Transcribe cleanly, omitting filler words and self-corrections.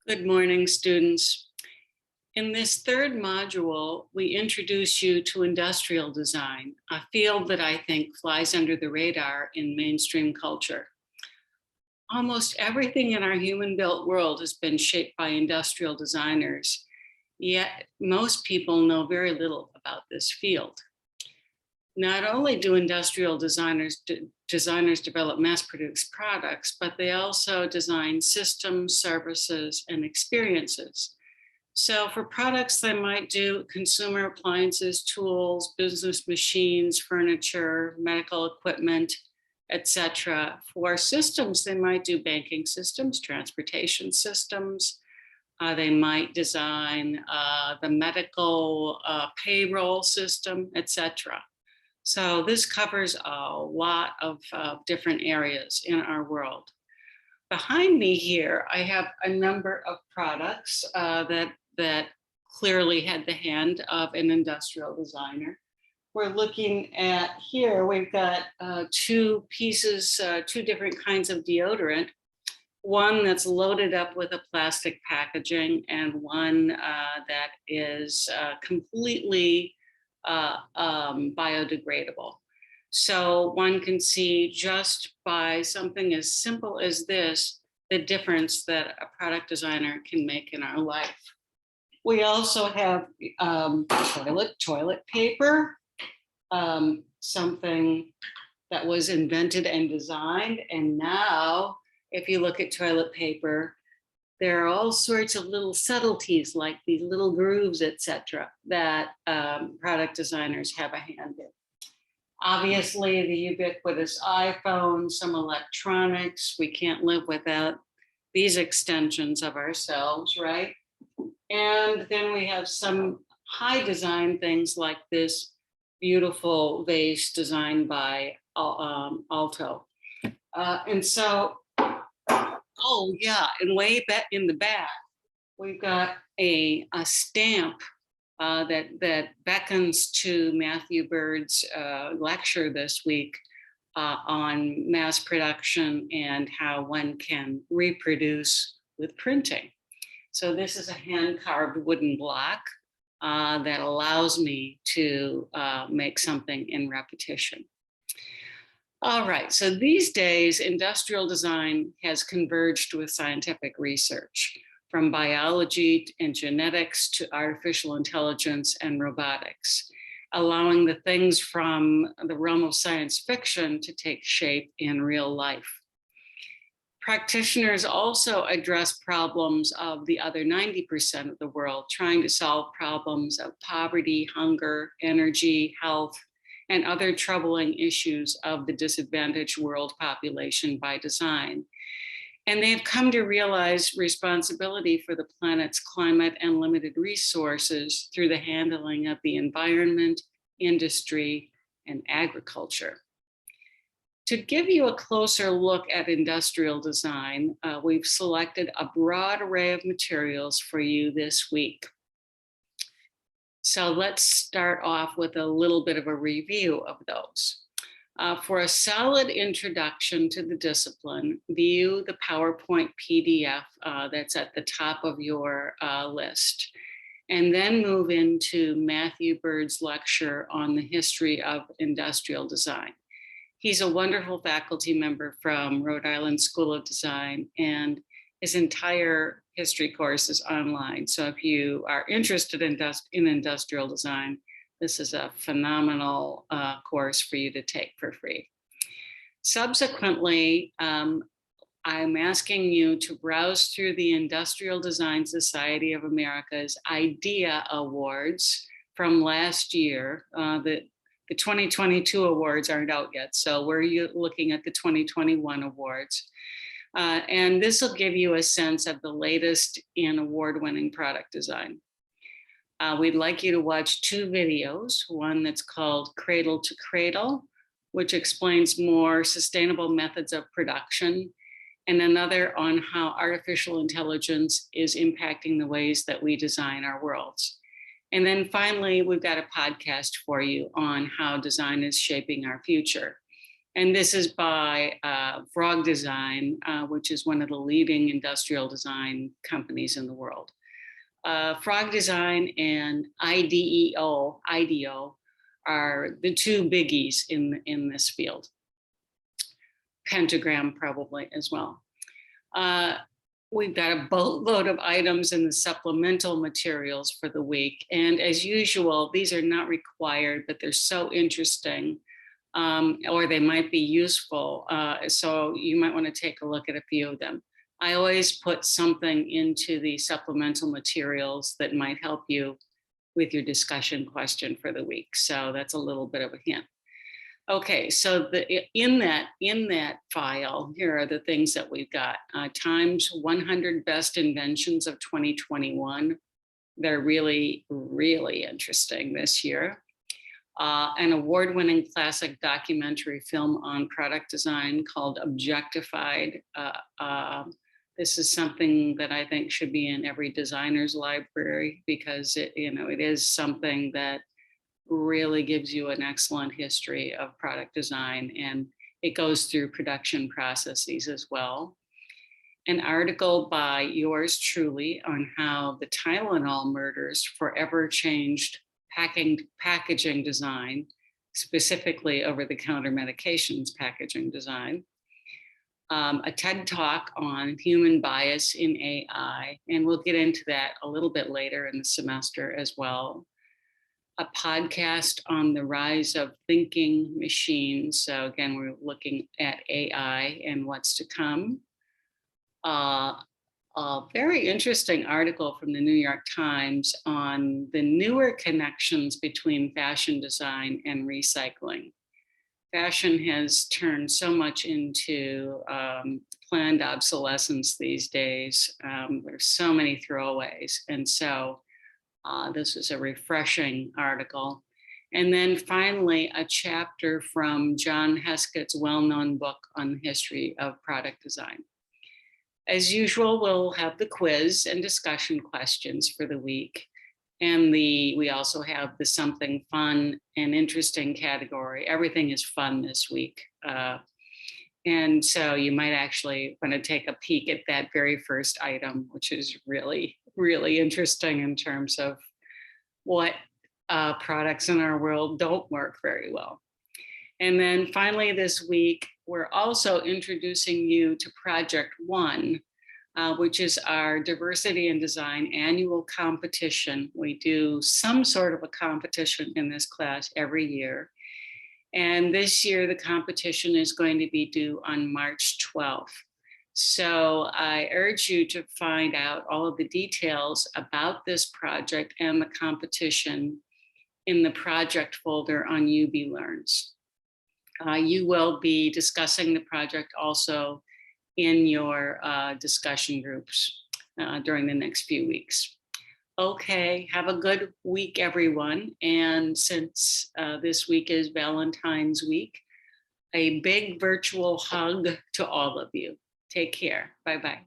Good morning, students. In this third module, we introduce you to industrial design, a field that I think flies under the radar in mainstream culture. Almost everything in our human-built world has been shaped by industrial designers, yet most people know very little about this field. Not only do industrial designers develop mass-produced products, but they also design systems, services, and experiences. So for products, they might do consumer appliances, tools, business machines, furniture, medical equipment, etc. For systems, they might do banking systems, transportation systems. They might design the medical payroll system, etc. So this covers a lot of different areas in our world. Behind me here, I have a number of products that clearly had the hand of an industrial designer. We're looking at here, we've got two pieces, two different kinds of deodorant. One that's loaded up with a plastic packaging and one that is completely biodegradable. So one can see just by something as simple as this, the difference that a product designer can make in our life. We also have toilet paper, something that was invented and designed. And now, if you look at toilet paper, there are all sorts of little subtleties like these little grooves, etc., that product designers have a hand in. Obviously, the ubiquitous iPhone, some electronics, we can't live without these extensions of ourselves, right? And then we have some high design things like this beautiful vase designed by Alto. And so, oh yeah, and way back in the back, we've got a stamp that beckons to Matthew Bird's lecture this week on mass production and how one can reproduce with printing. So this is a hand-carved wooden block that allows me to make something in repetition. All right, so these days, industrial design has converged with scientific research, from biology and genetics to artificial intelligence and robotics, allowing the things from the realm of science fiction to take shape in real life. Practitioners also address problems of the other 90% of the world, trying to solve problems of poverty, hunger, energy, health, and other troubling issues of the disadvantaged world population by design. And they have come to realize responsibility for the planet's climate and limited resources through the handling of the environment, industry, and agriculture. To give you a closer look at industrial design, we've selected a broad array of materials for you this week. So let's start off with a little bit of a review of those. For a solid introduction to the discipline, view the PowerPoint PDF that's at the top of your list, and then move into Matthew Bird's lecture on the history of industrial design. He's a wonderful faculty member from Rhode Island School of Design, and his entire history course is online. So if you are interested in industrial design, this is a phenomenal course for you to take for free. Subsequently, I'm asking you to browse through the Industrial Design Society of America's IDEA Awards from last year. The 2022 awards aren't out yet, so we're looking at the 2021 awards. And this will give you a sense of the latest in award-winning product design. We'd like you to watch two videos, one that's called Cradle to Cradle, which explains more sustainable methods of production, and another on how artificial intelligence is impacting the ways that we design our worlds. And then finally, we've got a podcast for you on how design is shaping our future. And this is by Frog Design, which is one of the leading industrial design companies in the world. Frog Design and IDEO are the two biggies in this field. Pentagram probably as well. We've got a boatload of items in the supplemental materials for the week. And as usual, these are not required, but they're so interesting, or they might be useful. So you might want to take a look at a few of them. I always put something into the supplemental materials that might help you with your discussion question for the week. So that's a little bit of a hint. Okay, so in that file, here are the things that we've got. Times 100 Best Inventions of 2021. They're really, really interesting this year. An award-winning classic documentary film on product design called Objectified. This is something that I think should be in every designer's library because it is something that really gives you an excellent history of product design, and it goes through production processes as well. An article by yours truly on how the Tylenol murders forever changed packaging design, specifically over-the-counter medications packaging design. A TED Talk on human bias in AI, and we'll get into that a little bit later in the semester as well. A podcast on the rise of thinking machines. So again, we're looking at AI and what's to come. A very interesting article from the New York Times on the newer connections between fashion design and recycling. Fashion has turned so much into planned obsolescence these days. There's so many throwaways. And so this is a refreshing article. And then finally, a chapter from John Heskett's well-known book on the history of product design. As usual, we'll have the quiz and discussion questions for the week. And we also have the something fun and interesting category. Everything is fun this week. And so you might actually want to take a peek at that very first item, which is really, really interesting in terms of what products in our world don't work very well. And then finally this week, we're also introducing you to Project One, which is our diversity and design annual competition. We do some sort of a competition in this class every year. And this year, the competition is going to be due on March 12th. So I urge you to find out all of the details about this project and the competition in the project folder on UB Learns. You will be discussing the project also in your discussion groups during the next few weeks. Okay, have a good week, everyone. And since this week is Valentine's week, a big virtual hug to all of you. Take care. Bye-bye.